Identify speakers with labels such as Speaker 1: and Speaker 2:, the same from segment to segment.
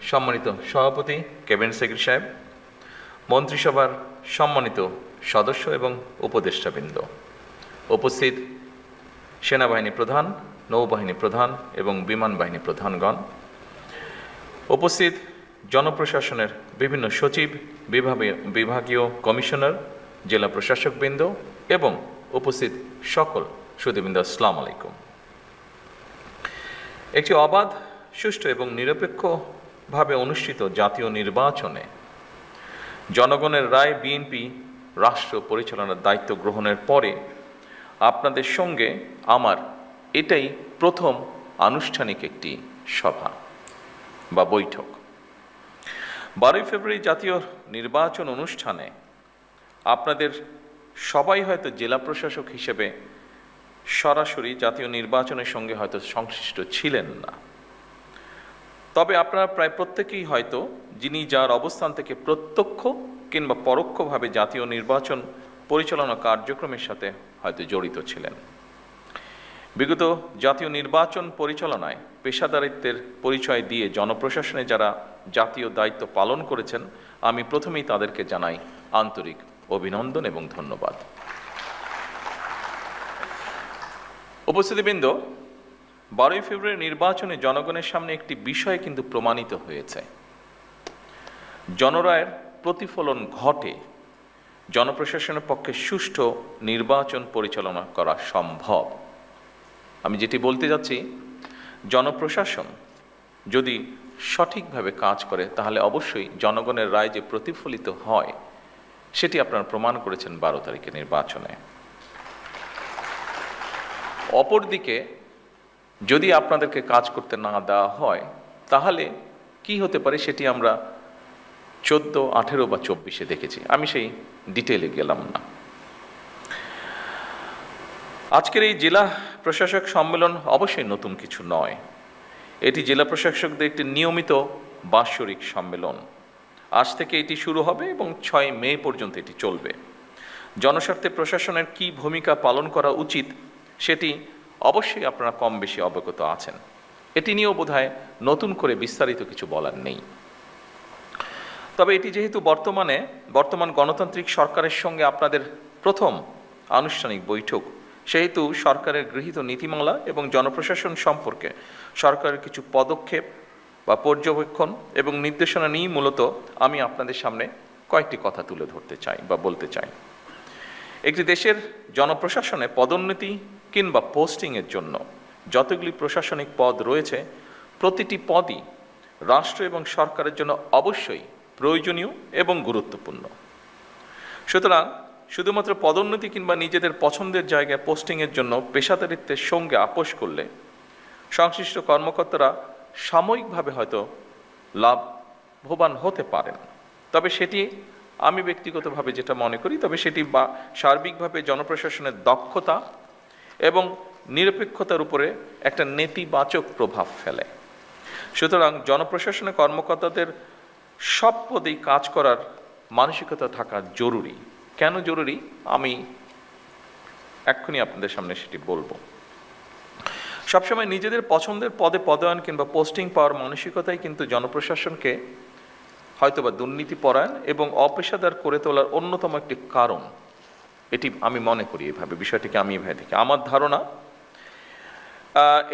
Speaker 1: সম্মানিত সভাপতি, cabinet secretary সাহেব, মন্ত্রিসভার সম্মানিত সদস্য এবং উপদেষ্টাবৃন্দ, উপস্থিত সেনাবাহিনী প্রধান, নৌবাহিনী প্রধান এবং বিমান বাহিনী প্রধানগণ, উপস্থিত জনপ্রশাসনের বিভিন্ন সচিব, বিভাগীয় কমিশনার, জেলা প্রশাসকবৃন্দ এবং উপস্থিত সকল সুধীবৃন্দ, আসসালামু আলাইকুম। একটি অবাধ, সুষ্ঠু এবং নিরপেক্ষভাবে অনুষ্ঠিত জাতীয় নির্বাচনে জনগণের রায় বিএনপি রাষ্ট্র পরিচালনার দায়িত্ব গ্রহণের পরে আপনাদের সঙ্গে আমার এটাই প্রথম আনুষ্ঠানিক একটি সভা বা বৈঠক। 12 ফেব্রুয়ারি জাতীয় নির্বাচন অনুষ্ঠানে আপনাদের সবাই হয়তো জেলা প্রশাসক হিসেবে সরাসরি জাতীয় নির্বাচনের সঙ্গে হয়তো সংশ্লিষ্ট ছিলেন না, তবে আপনারা প্রায় প্রত্যেকেই হয়তো যিনি যার অবস্থান থেকে প্রত্যক্ষ কিংবা পরোক্ষভাবে জাতীয় নির্বাচন পরিচালনা কার্যক্রমের সাথে হয়তো জড়িত ছিলেন। বিগত জাতীয় নির্বাচন পরিচালনায় পেশাদারিত্বের পরিচয় দিয়ে জনপ্রশাসনে যারা জাতীয় দায়িত্ব পালন করেছেন, আমি প্রথমেই তাদেরকে জানাই আন্তরিক অভিনন্দন এবং ধন্যবাদ। উপস্থিতিবৃন্দ, 12 ফেব্রুয়ারি নির্বাচনে জনগণের সামনে একটি বিষয় কিন্তু প্রমাণিত হয়েছে। জনরায়ের প্রতিফলন ঘটে, জনপ্রশাসনের পক্ষে সুষ্ঠু নির্বাচন পরিচালনা করা সম্ভব। আমি যেটি বলতে যাচ্ছি, জনপ্রশাসন যদি সঠিকভাবে কাজ করে তাহলে অবশ্যই জনগণের রায় যে প্রতিফলিত হয় সেটি আপনারা প্রমাণ করেছেন 12 তারিখের নির্বাচনে। অপরদিকে যদি আপনাদেরকে কাজ করতে না দেওয়া হয় তাহলে কি হতে পারে সেটি আমরা 14, 18 বা 24-এ দেখেছি। আমি সেই ডিটেইলে গেলাম না। আজকের এই জেলা প্রশাসক সম্মেলন অবশ্যই নতুন কিছু নয়। এটি জেলা প্রশাসকদের একটি নিয়মিত বাৎসরিক সম্মেলন। আজ থেকে এটি শুরু হবে এবং 6 মে পর্যন্ত এটি চলবে। জনস্বার্থে প্রশাসনের কি ভূমিকা পালন করা উচিত সেটি অবশ্যই আপনারা কম বেশি অবগত আছেন। এটি নিয়েও বোধহয় নতুন করে বিস্তারিত কিছু বলার নেই। তবে এটি যেহেতু বর্তমান গণতান্ত্রিক সরকারের সঙ্গে আপনাদের প্রথম আনুষ্ঠানিক বৈঠক, সেহেতু সরকারের গৃহীত নীতিমালা এবং জনপ্রশাসন সম্পর্কে সরকারের কিছু পদক্ষেপ বা পর্যবেক্ষণ এবং নির্দেশনা নিয়ে মূলত আমি আপনাদের সামনে কয়েকটি কথা তুলে ধরতে চাই বা বলতে চাই। একটি দেশের জনপ্রশাসনে পদোন্নতি কিংবা পোস্টিংয়ের জন্য যতগুলি প্রশাসনিক পদ রয়েছে, প্রতিটি পদই রাষ্ট্র এবং সরকারের জন্য অবশ্যই প্রয়োজনীয় এবং গুরুত্বপূর্ণ। সুতরাং শুধুমাত্র পদোন্নতি কিংবা নিজেদের পছন্দের জায়গায় পোস্টিংয়ের জন্য পেশাদারিত্বের সঙ্গে আপোষ করলে সংশ্লিষ্ট কর্মকর্তারা সাময়িকভাবে হয়তো লাভবান হতে পারেন, তবে সেটি আমি ব্যক্তিগতভাবে যেটা মনে করি, তবে সেটি বা সার্বিকভাবে জনপ্রশাসনের দক্ষতা এবং নিরপেক্ষতার উপরে একটা নেতিবাচক প্রভাব ফেলে। সুতরাং জনপ্রশাসনের কর্মকর্তাদের সব পদেই কাজ করার মানসিকতা থাকা জরুরি। কেন জরুরি আমি এক্ষুনি আপনাদের সামনে সেটি বলবো। সবসময় নিজেদের পছন্দের পদে পদায়ন কিংবা পোস্টিং পাওয়ার মানসিকতাই কিন্তু জনপ্রশাসনকে হয়তোবা দুর্নীতিপরায়ণ এবং অপেশাদার করে তোলার অন্যতম একটি কারণ। এটি আমি মনে করি এভাবে, বিষয়টিকে আমি এভাবে দেখি। আমার ধারণা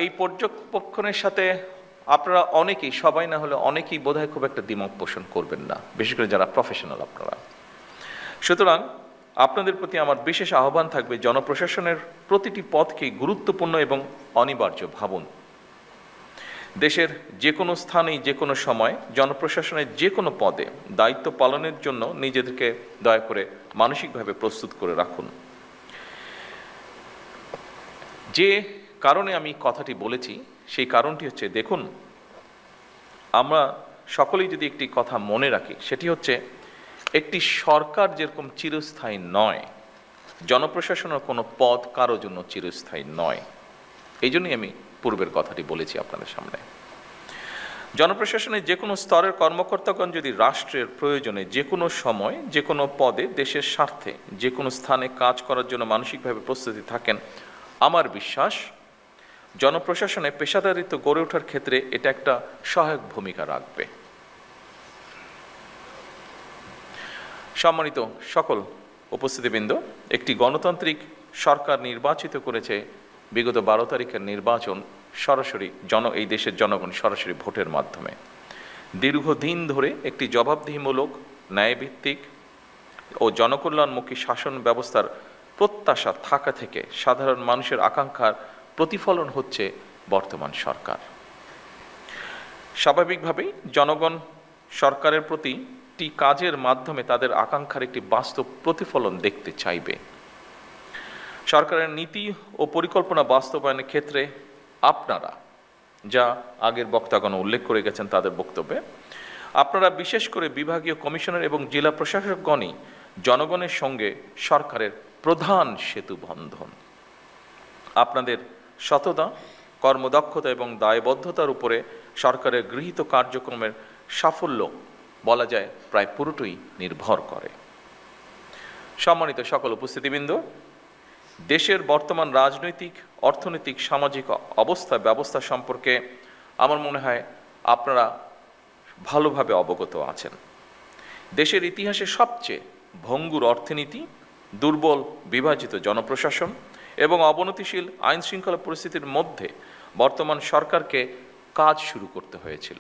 Speaker 1: এই পর্যবেক্ষণের সাথে আপনারা অনেকেই, সবাই না হলে অনেকেই বোধহয় খুব একটা দ্বিমত পোষণ করবেন না, বিশেষ করে যারা প্রফেশনাল আপনারা। সুতরাং আপনাদের প্রতি আমার বিশেষ আহ্বান থাকবে, জনপ্রশাসনের প্রতিটি পদকেই গুরুত্বপূর্ণ এবং অনিবার্য ভাবুন। দেশের যে কোনো স্থানেই যে কোনো সময় জনপ্রশাসনের যে কোনো পদে দায়িত্ব পালনের জন্য নিজেদেরকে দয়া করে মানসিকভাবে প্রস্তুত করে রাখুন। যে কারণে আমি কথাটি বলেছি সেই কারণটি হচ্ছে, দেখুন, আমরা সকলেই যদি একটি কথা মনে রাখি, সেটি হচ্ছে একটি সরকার যেরকম চিরস্থায়ী নয়, জনপ্রশাসনের কোনো পদ কারো জন্য চিরস্থায়ী নয়। এই জন্যই আমি পূর্বের কথাটি বলেছি আপনাদের সামনে। জনপ্রশাসনের যে কোনো স্তরের কর্মকর্তাগণ যদি রাষ্ট্রের প্রয়োজনে যে কোনো সময় যে কোনো পদে দেশের স্বার্থে যে কোনো স্থানে কাজ করার জন্য মানসিকভাবে প্রস্তুতি থাকেন, আমার বিশ্বাস জনপ্রশাসনে পেশাদারিত্ব গড়ে ওঠার ক্ষেত্রে এটা একটা সহায়ক ভূমিকা রাখবে। সম্মানিত সকল উপস্থিতিবৃন্দ, একটি গণতান্ত্রিক সরকার নির্বাচিত করেছে বিগত 12 তারিখের নির্বাচন সরাসরি এই দেশের জনগণ সরাসরি ভোটের মাধ্যমে। দীর্ঘদিন ধরে একটি জবাবদিহিমূলক, ন্যায়ভিত্তিক ও জনকল্যাণমুখী শাসন ব্যবস্থার প্রত্যাশা থাকা থেকে সাধারণ মানুষের আকাঙ্ক্ষার প্রতিফলন হচ্ছে বর্তমান সরকার। স্বাভাবিকভাবেই জনগণ সরকারের প্রতিটি কাজের মাধ্যমে তাদের আকাঙ্ক্ষার একটি বাস্তব প্রতিফলন দেখতে চাইবে। সরকারের নীতি ও পরিকল্পনা বাস্তবায়নের ক্ষেত্রে আপনারা, যা আগের বক্তাগণ উল্লেখ করে গেছেন তাদের বক্তব্যে, আপনারা বিশেষ করে বিভাগীয় কমিশনার এবং জেলা প্রশাসকগণই জনগণের সঙ্গে সরকারের প্রধান সেতু বন্ধন। আপনাদের সততা, কর্মদক্ষতা এবং দায়বদ্ধতার উপরে সরকারের গৃহীত কার্যক্রমের সাফল্য বলা যায় প্রায় পুরোটাই নির্ভর করে। সম্মানিত সকল উপস্থিতিবৃন্দ, দেশের বর্তমান রাজনৈতিক, অর্থনৈতিক, সামাজিক ব্যবস্থা সম্পর্কে আমার মনে হয় আপনারা ভালোভাবে অবগত আছেন। দেশের ইতিহাসে সবচেয়ে ভঙ্গুর অর্থনীতি, দুর্বল বিভাজিত জনপ্রশাসন এবং অবনতিশীল আইন শৃঙ্খলা পরিস্থিতির মধ্যে বর্তমান সরকারকে কাজ শুরু করতে হয়েছিল।